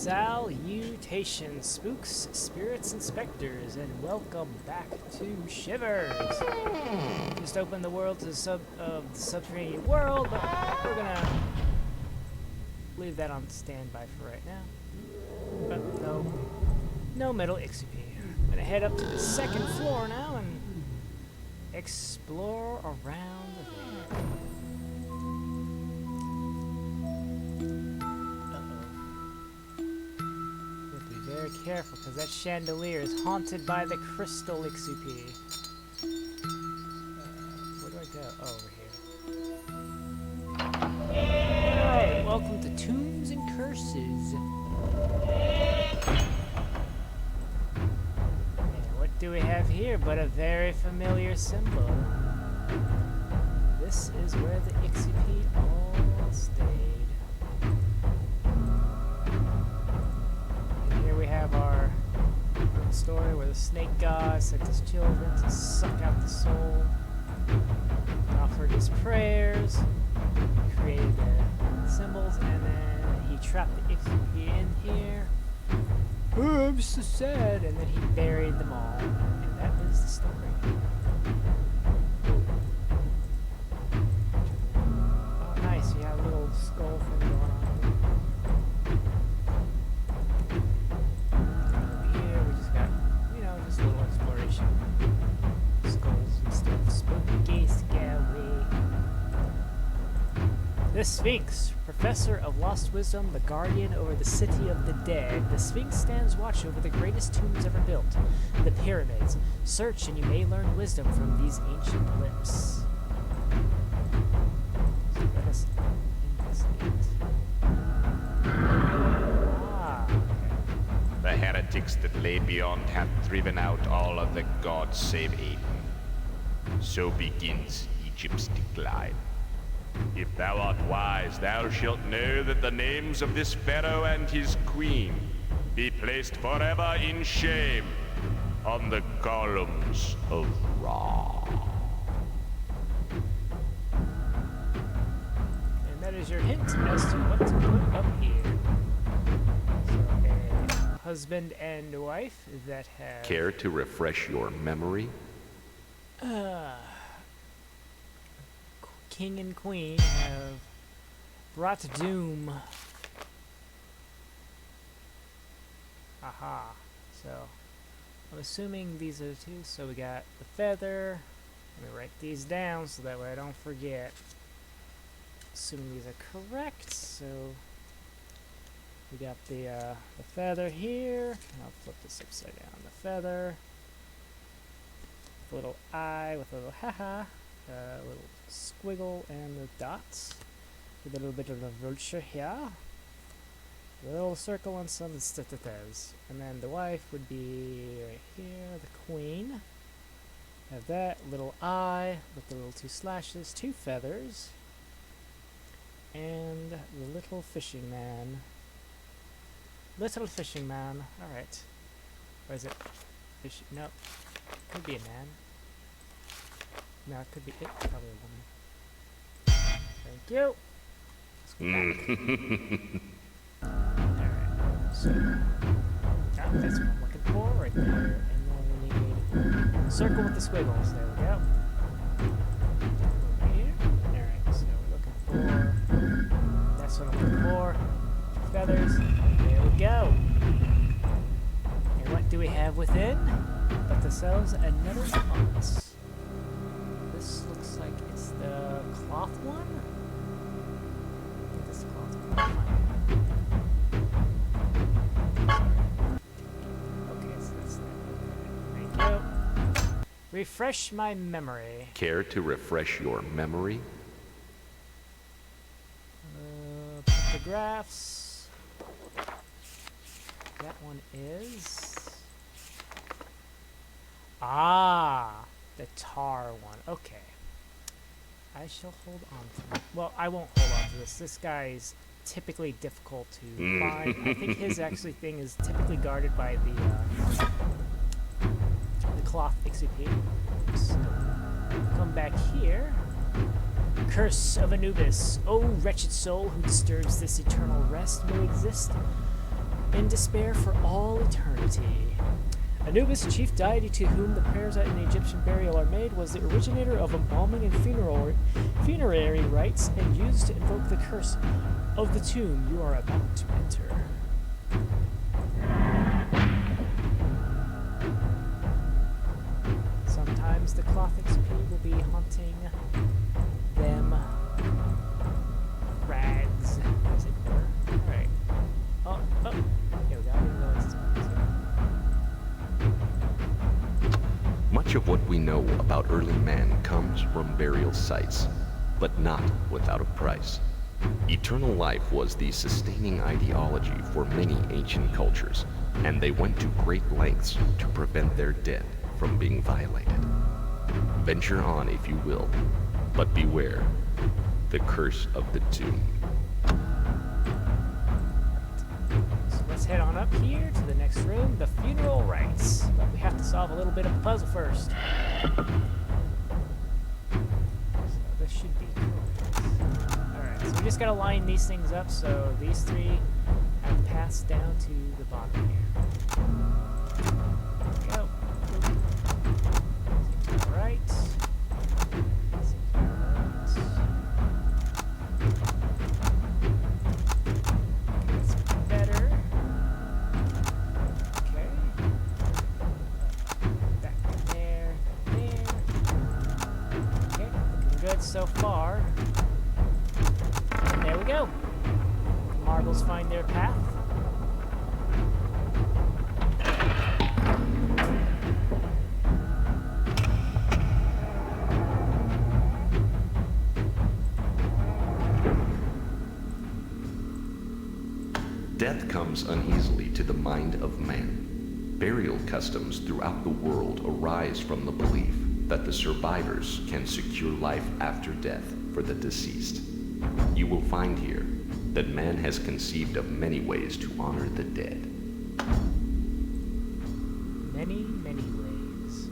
Salutations, spooks, spirits, and specters, and welcome back to Shivers. Just opened the world to the subterranean world, but we're gonna leave that on standby for right now. But no metal XP. I'm gonna head up to the second floor now and explore around there. Very careful, because that chandelier is haunted by the crystal Ixupi. Where do I go? Oh, over here. Alright, welcome to Tombs and Curses. And what do we have here but a very familiar symbol? This is where the Ixupi all stayed. We have our story where the snake god sent his children to suck out the soul, offered his prayers, created the symbols, and then he trapped the Ixupi in here. Oh, I'm so sad. And then he buried them all, and that is the story. Oh, nice. You have a little skull thing going on. The Sphinx, professor of lost wisdom, the guardian over the city of the dead. The Sphinx stands watch over the greatest tombs ever built, the pyramids. Search and you may learn wisdom from these ancient lips. So let us investigate. The heretics that lay beyond have driven out all of the gods save Aiden. So begins Egypt's decline. If thou art wise, thou shalt know that the names of this pharaoh and his queen be placed forever in shame on the columns of Ra. And that is your hint as to what to put up here. So a husband and wife that have... Care to refresh your memory? King and Queen have brought doom. Aha. So, I'm assuming these are the two. So we got the feather. Let me write these down so that way I don't forget. Assuming these are correct. So, we got the feather here. I'll flip this upside down. The feather. A little eye with a little haha. Little squiggle and the dots with a little bit of a vulture here, a little circle and some statitas, and then the wife would be right here, the queen. Have that little eye with the little two slashes, two feathers, and the little fishing man. Little fishing man. All right, or is it fish? No, could be a man. No, it could be it. Probably a woman. Thank you. Let's go back. Alright. So, that's what I'm looking for right there. And then we need a circle with the squiggles. There we go. Over here. Alright, so we're looking for... That's what I'm looking for. Feathers. There we go. And what do we have within? But ourselves another box. This looks like it's the cloth one? I think this is the cloth one. Okay, so that's that. Thank you. Refresh my memory. Care to refresh your memory? Pictographs. That one is... Ah! The tar one. Okay. I shall hold on to it. Well, I won't hold on to this. This guy's typically difficult to find. I think his actually thing is typically guarded by the cloth Ixupi. So, come back here. Curse of Anubis. O wretched soul who disturbs this eternal rest may exist in despair for all eternity. Anubis, chief deity to whom the prayers at an Egyptian burial are made, was the originator of embalming and funerary rites and used to invoke the curse of the tomb you are about to enter. Sometimes the cloth XP will be haunting them rags, as it were. Alright. Oh, here we go. I didn't realize this one was here. Much of what we know about early man comes from burial sites, but not without a price. Eternal life was the sustaining ideology for many ancient cultures, and they went to great lengths to prevent their dead from being violated. Venture on if you will, but beware the curse of the tomb. So let's head on up here to the next room, the funeral rites. But we have to solve a little bit of a puzzle first. So this should be cool. Alright, so we just gotta line these things up so these three have passed down to the bottom here. There we go. Alright. So far. And there we go. Marbles find their path. Death comes uneasily to the mind of man. Burial customs throughout the world arise from the belief that the survivors can secure life after death for the deceased. You will find here that man has conceived of many ways to honor the dead. Many, many ways.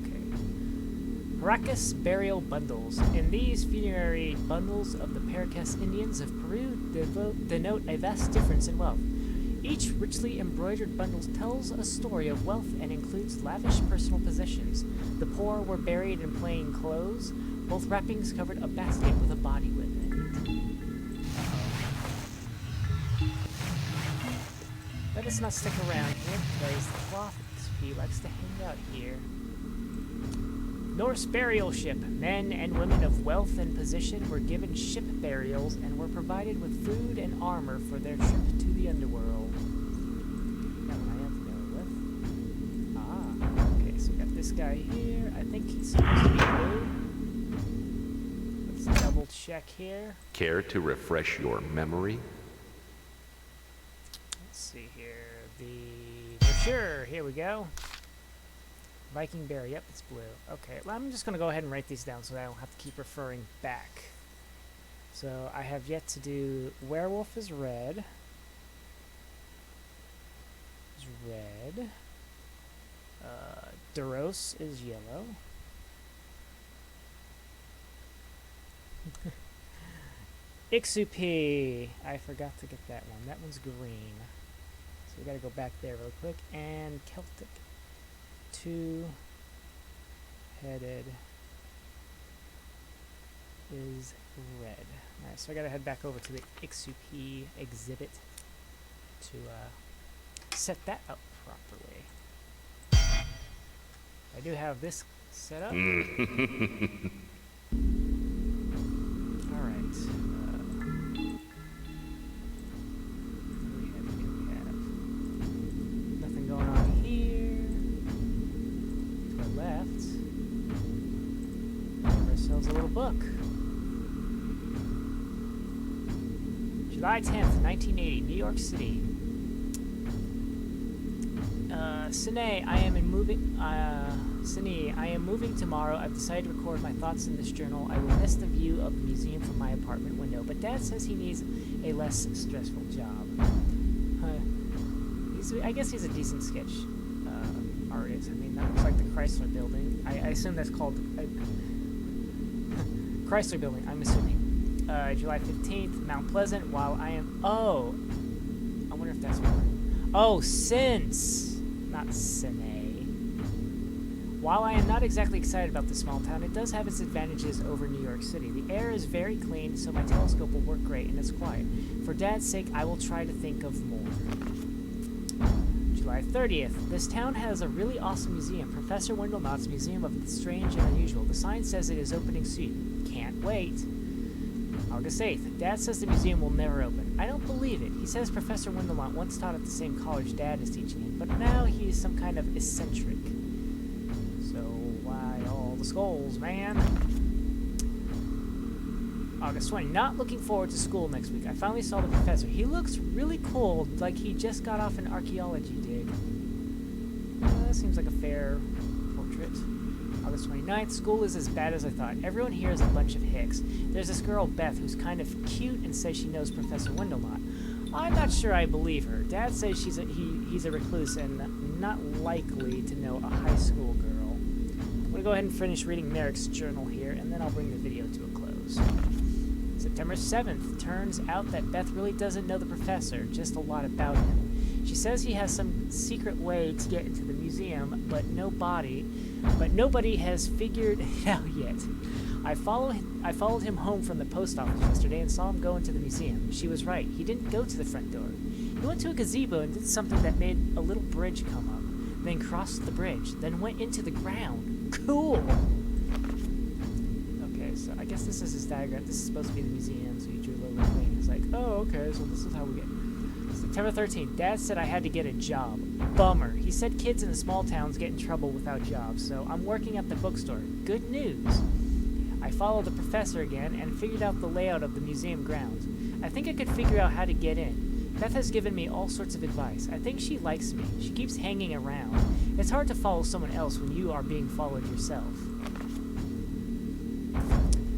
Okay. Caracas burial bundles. In these funerary bundles of the Paracas Indians of Peru denote a vast difference in wealth. Each richly embroidered bundle tells a story of wealth and includes lavish personal possessions. The poor were buried in plain clothes. Both wrappings covered a basket with a body within it. Let us not stick around here because the cloth XP likes to hang out here. Norse burial ship. Men and women of wealth and position were given ship burials and were provided with food and armor for their trip to the underworld. That one I am familiar with. Ah, okay, so we got this guy here. I think he's supposed to be blue. Let's double check here. Care to refresh your memory? Let's see here. The brochure. Here we go. Viking bear, yep, it's blue. Okay, well, I'm just going to go ahead and write these down so that I don't have to keep referring back. So I have yet to do werewolf is red. Is red. Duros is yellow. Ixupi. I forgot to get that one. That one's green. So we got to go back there real quick. And Celtic. Two-headed is red. Alright, so I gotta head back over to the Ixupi exhibit to set that up properly. I do have this set up. Alright. Nothing going on here. Left. Give ourselves a little book. July 10th, 1980, New York City. Sine, I am moving tomorrow. I've decided to record my thoughts in this journal. I will miss the view of the museum from my apartment window, but Dad says he needs a less stressful job. I guess he's a decent sketch artist. I mean, that looks like the Chrysler Building. I assume that's called Chrysler Building, I'm assuming. July 15th, Mount Pleasant, while I am... Oh! I wonder if that's more. Oh, since! Not Sine. While I am not exactly excited about this small town, it does have its advantages over New York City. The air is very clean, so my telescope will work great, and it's quiet. For Dad's sake, I will try to think of more. July 30th. This town has a really awesome museum, Professor Wendell Knott's Museum of the Strange and Unusual. The sign says it is opening soon. Can't wait. August 8th. Dad says the museum will never open. I don't believe it. He says Professor Wendell Knott once taught at the same college Dad is teaching in, but now he's some kind of eccentric. So why all the skulls, man? August 20. Not looking forward to school next week. I finally saw the professor. He looks really cool, like he just got off an archaeology dig. That seems like a fair portrait. August 29th. School is as bad as I thought. Everyone here is a bunch of hicks. There's this girl, Beth, who's kind of cute and says she knows Professor Wendell Knott. I'm not sure I believe her. Dad says he's a recluse and not likely to know a high school girl. I'm going to go ahead and finish reading Merrick's journal here, and then I'll bring the video to a close. September 7th. Turns out that Beth really doesn't know the professor, just a lot about him. She says he has some secret way to get into the museum, but nobody has figured it out yet. I followed him home from the post office yesterday and saw him go into the museum. She was right. He didn't go to the front door. He went to a gazebo and did something that made a little bridge come up, then crossed the bridge, then went into the ground. Cool! So I guess this is his diagram. This is supposed to be the museum, so he drew a little thing. He's like, oh, okay, so this is how we get. September 13th. Dad said I had to get a job. Bummer. He said kids in the small towns get in trouble without jobs, so I'm working at the bookstore. Good news. I followed the professor again and figured out the layout of the museum grounds. I think I could figure out how to get in. Beth has given me all sorts of advice. I think she likes me. She keeps hanging around. It's hard to follow someone else when you are being followed yourself.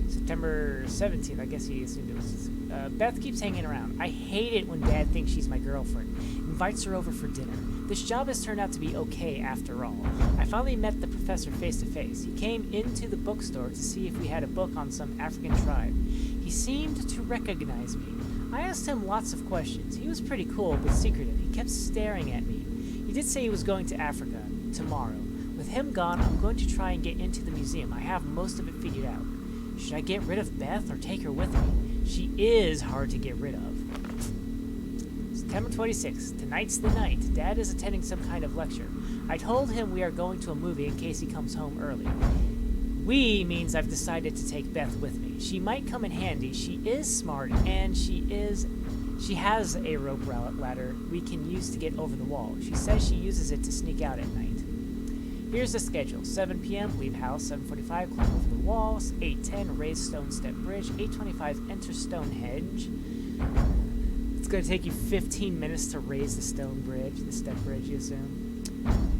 September 17th, I guess he assumed it was. Beth keeps hanging around. I hate it when Dad thinks she's my girlfriend. Invites her over for dinner. This job has turned out to be okay after all. I finally met the professor face to face. He came into the bookstore to see if we had a book on some African tribe. He seemed to recognize me. I asked him lots of questions. He was pretty cool, but secretive. He kept staring at me. He did say he was going to Africa tomorrow. With him gone, I'm going to try and get into the museum. I have most of it figured out. Should I get rid of Beth or take her with me? She is hard to get rid of. September 26th. Tonight's the night. Dad is attending some kind of lecture. I told him we are going to a movie in case he comes home early. We means I've decided to take Beth with me. She might come in handy. She is smart, and she has a rope ladder we can use to get over the wall. She says she uses it to sneak out at night. Here's the schedule. 7 p.m., leave house. 7:45, climb over the walls. 8:10, raise stone step bridge. 8:25, enter Stonehenge. It's going to take you 15 minutes to raise the stone bridge, the step bridge, you assume.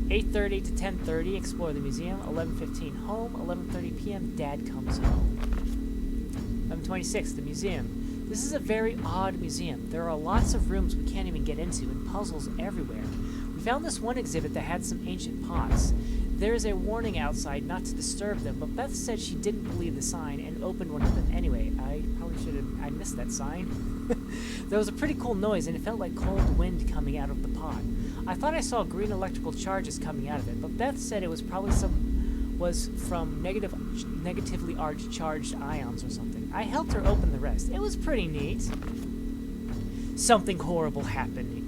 8:30 to 10:30, explore the museum. 11:15, home. 11:30 p.m., Dad comes home. 11:26, the museum. This is a very odd museum. There are lots of rooms we can't even get into and puzzles everywhere. We found this one exhibit that had some ancient pots. There is a warning outside not to disturb them, but Beth said she didn't believe the sign and opened one of them anyway. I missed that sign. There was a pretty cool noise and it felt like cold wind coming out of the pot. I thought I saw green electrical charges coming out of it, but Beth said it was probably from negatively charged ions or something. I helped her open the rest. It was pretty neat. Something horrible happening.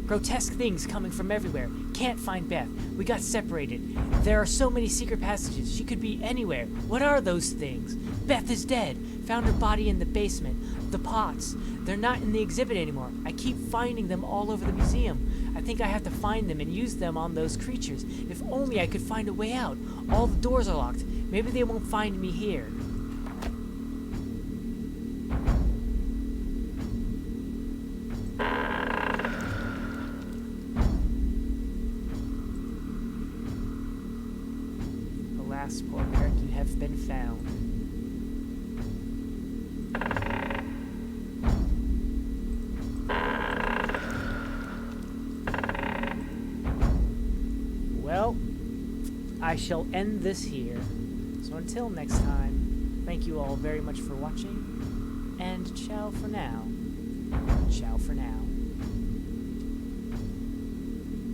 Grotesque things coming from everywhere. Can't find Beth. We got separated. There are so many secret passages. She could be anywhere. What are those things? Beth is dead. Found her body in the basement. The pots. They're not in the exhibit anymore. I keep finding them all over the museum. I think I have to find them and use them on those creatures. If only I could find a way out. All the doors are locked. Maybe they won't find me here. Alas, poor Merrick, you have been found. Well, I shall end this here. So until next time, thank you all very much for watching, and ciao for now. Ciao for now.